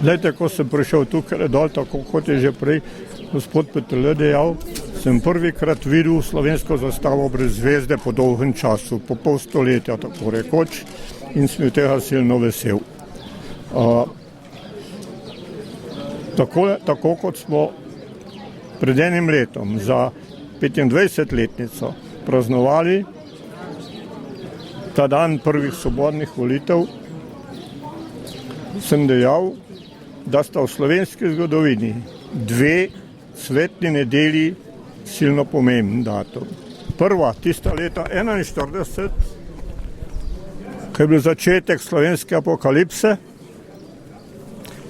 Glejte, ko sem prišel tukaj dol, tako kot je že prej gospod Peterle dejal, sem prvikrat videl slovensko zastavo brez zvezde po dolgem času, po pol stoletja, tako rekoč, in sem tega silno vesel. Tako kot smo pred enim letom za 25-letnico praznovali ta dan prvih svobodnih volitev, sem dejal, da sta v slovenski zgodovini dve svetni nedelji silno pomemben datum. Prva, tista leta 1941, ko je bil začetek slovenske apokalipse,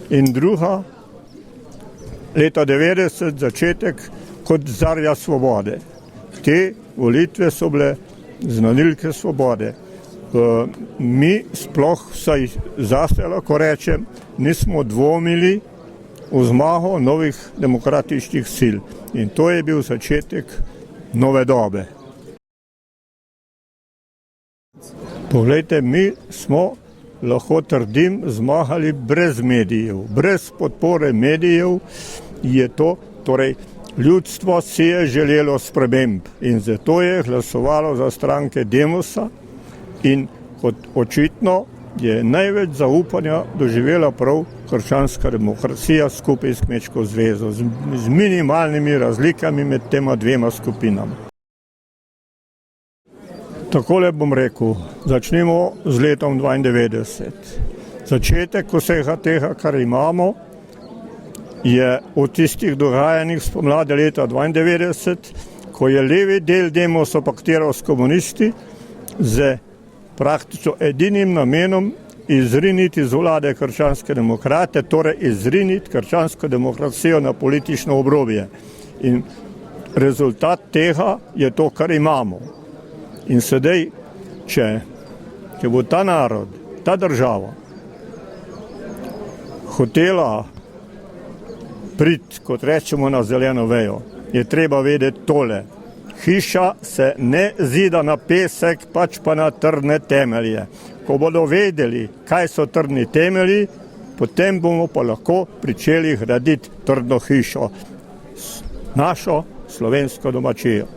in druga, leta 90, začetek kot zarja svobode. Te volitve so bile znanilke svobode. Mi sploh, vsaj zase lahko rečem, nismo dvomili v zmago novih demokratičnih sil. In to je bil začetek nove dobe. Poglejte, mi smo, lahko trdim, zmagali brez medijev. Brez podpore medijev je to, torej ljudstvo si je želelo sprememb in zato je glasovalo za stranke Demosa in kot očitno je največ zaupanja doživela prav krščanska demokracija skupaj s Kmečko zvezo, z minimalnimi razlikami med tema dvema skupinama. Takole bom rekel, začnemo z letom 92. Začetek vsega tega, kar imamo, je v tistih dogajanjih spomladi leta 92, ko je levi del Demosa paktiral s komunisti z praktično edinim namenom izriniti z vlade krščanske demokrate, torej izriniti krščansko demokracijo na politično obrobje. In rezultat tega je to, kar imamo. In sedaj, če bo ta narod, ta država hotela priti, kot rečemo, na zeleno vejo, je treba vedeti tole. Hiša se ne zida na pesek, pač pa na trdne temelje. Ko bodo vedeli, kaj so trdni temelji, potem bomo pa lahko pričeli graditi trdno hišo, našo slovensko domačijo.